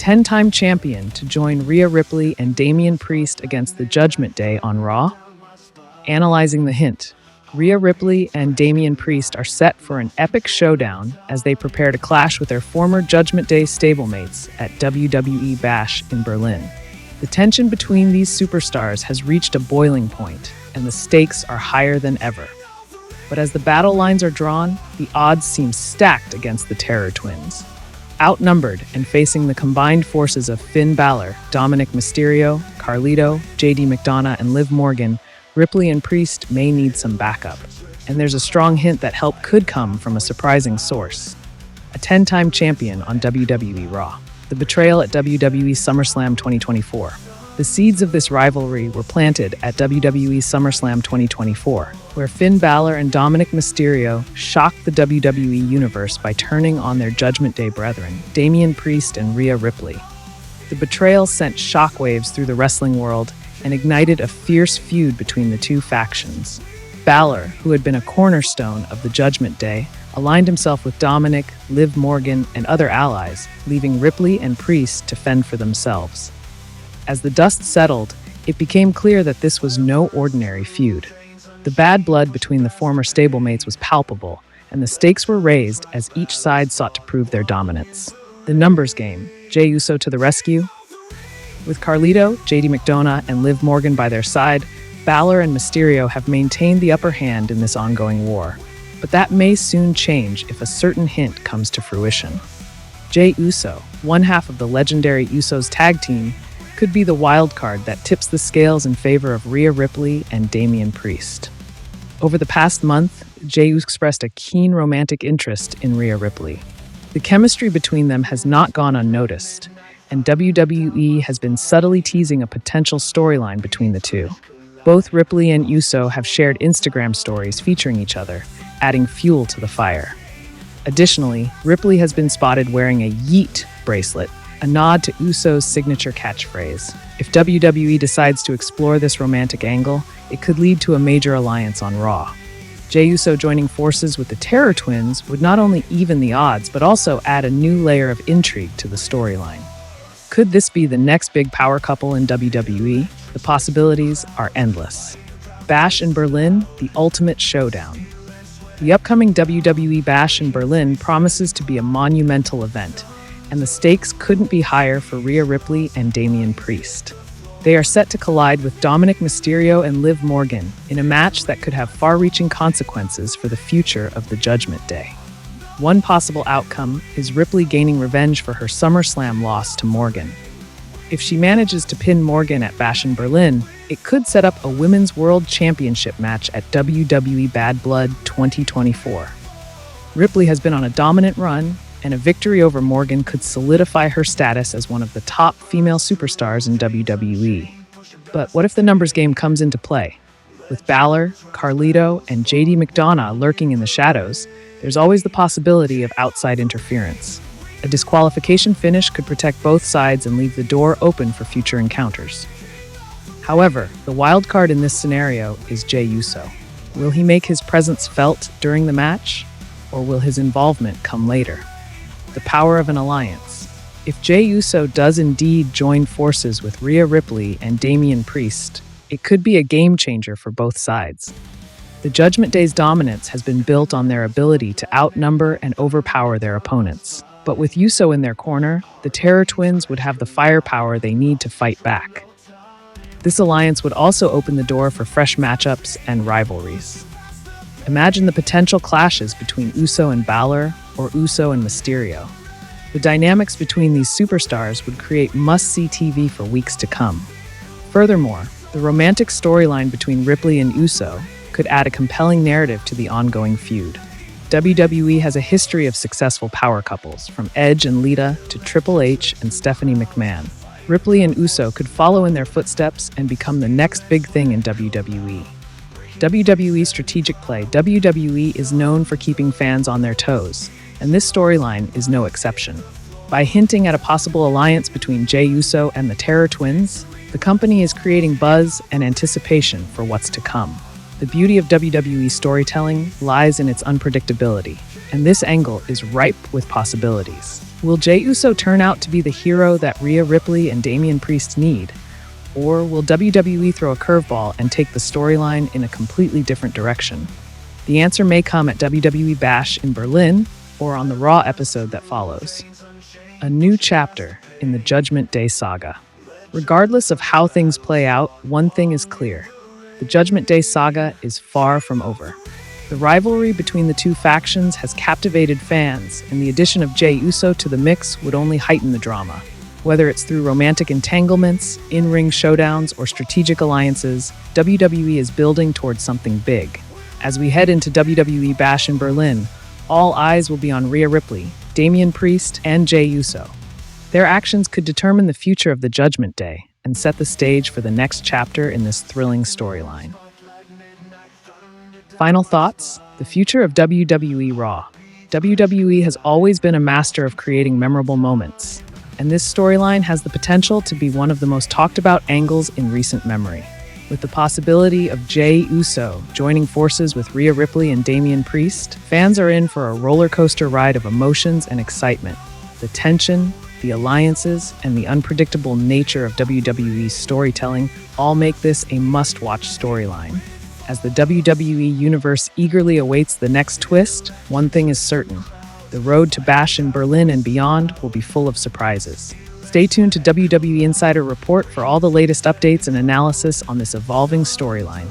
10-time champion to join Rhea Ripley and Damian Priest against the Judgment Day on Raw? Analyzing the hint, Rhea Ripley and Damian Priest are set for an epic showdown as they prepare to clash with their former Judgment Day stablemates at WWE Bash in Berlin. The tension between these superstars has reached a boiling point, and the stakes are higher than ever. But as the battle lines are drawn, the odds seem stacked against the Terror Twins. Outnumbered and facing the combined forces of Finn Balor, Dominic Mysterio, Carlito, JD McDonough, and Liv Morgan, Ripley and Priest may need some backup. And there's a strong hint that help could come from a surprising source: a 10-time champion on WWE RAW. The betrayal at WWE SummerSlam 2024. The seeds of this rivalry were planted at WWE SummerSlam 2024, where Finn Balor and Dominic Mysterio shocked the WWE Universe by turning on their Judgment Day brethren, Damian Priest and Rhea Ripley. The betrayal sent shockwaves through the wrestling world and ignited a fierce feud between the two factions. Balor, who had been a cornerstone of the Judgment Day, aligned himself with Dominic, Liv Morgan, and other allies, leaving Ripley and Priest to fend for themselves. As the dust settled, it became clear that this was no ordinary feud. The bad blood between the former stablemates was palpable, and the stakes were raised as each side sought to prove their dominance. The numbers game, Jey Uso to the rescue. With Carlito, JD McDonough, and Liv Morgan by their side, Balor and Mysterio have maintained the upper hand in this ongoing war. But that may soon change if a certain hint comes to fruition. Jey Uso, one half of the legendary Usos tag team, could be the wild card that tips the scales in favor of Rhea Ripley and Damian Priest. Over the past month, Jey expressed a keen romantic interest in Rhea Ripley. The chemistry between them has not gone unnoticed, and WWE has been subtly teasing a potential storyline between the two. Both Ripley and Uso have shared Instagram stories featuring each other, adding fuel to the fire. Additionally, Ripley has been spotted wearing a Yeet bracelet, a nod to Uso's signature catchphrase. If WWE decides to explore this romantic angle, it could lead to a major alliance on Raw. Jey Uso joining forces with the Terror Twins would not only even the odds, but also add a new layer of intrigue to the storyline. Could this be the next big power couple in WWE? The possibilities are endless. Bash in Berlin, the ultimate showdown. The upcoming WWE Bash in Berlin promises to be a monumental event, and the stakes couldn't be higher for Rhea Ripley and Damian Priest. They are set to collide with Dominic Mysterio and Liv Morgan in a match that could have far-reaching consequences for the future of the Judgment Day. One possible outcome is Ripley gaining revenge for her SummerSlam loss to Morgan. If she manages to pin Morgan at Bash in Berlin, it could set up a Women's World Championship match at WWE Bad Blood 2024. Ripley has been on a dominant run, and a victory over Morgan could solidify her status as one of the top female superstars in WWE. But what if the numbers game comes into play? With Balor, Carlito, and JD McDonough lurking in the shadows, there's always the possibility of outside interference. A disqualification finish could protect both sides and leave the door open for future encounters. However, the wild card in this scenario is Jey Uso. Will he make his presence felt during the match, or will his involvement come later? The power of an alliance. If Jey Uso does indeed join forces with Rhea Ripley and Damian Priest, it could be a game changer for both sides. The Judgment Day's dominance has been built on their ability to outnumber and overpower their opponents. But with Uso in their corner, the Terror Twins would have the firepower they need to fight back. This alliance would also open the door for fresh matchups and rivalries. Imagine the potential clashes between Uso and Balor or Uso and Mysterio. The dynamics between these superstars would create must-see TV for weeks to come. Furthermore, the romantic storyline between Ripley and Uso could add a compelling narrative to the ongoing feud. WWE has a history of successful power couples, from Edge and Lita to Triple H and Stephanie McMahon. Ripley and Uso could follow in their footsteps and become the next big thing in WWE. WWE strategic play. WWE is known for keeping fans on their toes, and this storyline is no exception. By hinting at a possible alliance between Jey Uso and the Terror Twins, the company is creating buzz and anticipation for what's to come. The beauty of WWE storytelling lies in its unpredictability, and this angle is ripe with possibilities. Will Jey Uso turn out to be the hero that Rhea Ripley and Damian Priest need? Or will WWE throw a curveball and take the storyline in a completely different direction? The answer may come at WWE Bash in Berlin or on the Raw episode that follows. A new chapter in the Judgment Day saga. Regardless of how things play out, one thing is clear. The Judgment Day saga is far from over. The rivalry between the two factions has captivated fans, and the addition of Jey Uso to the mix would only heighten the drama. Whether it's through romantic entanglements, in-ring showdowns, or strategic alliances, WWE is building towards something big. As we head into WWE Bash in Berlin, all eyes will be on Rhea Ripley, Damian Priest, and Jey Uso. Their actions could determine the future of the Judgment Day and set the stage for the next chapter in this thrilling storyline. Final thoughts? The future of WWE RAW. WWE has always been a master of creating memorable moments, and this storyline has the potential to be one of the most talked about angles in recent memory. With the possibility of Jey Uso joining forces with Rhea Ripley and Damian Priest, fans are in for a roller coaster ride of emotions and excitement. The tension, the alliances, and the unpredictable nature of WWE's storytelling all make this a must-watch storyline. As the WWE Universe eagerly awaits the next twist, one thing is certain. The road to Bash in Berlin and beyond will be full of surprises. Stay tuned to WWE Insider Report for all the latest updates and analysis on this evolving storyline.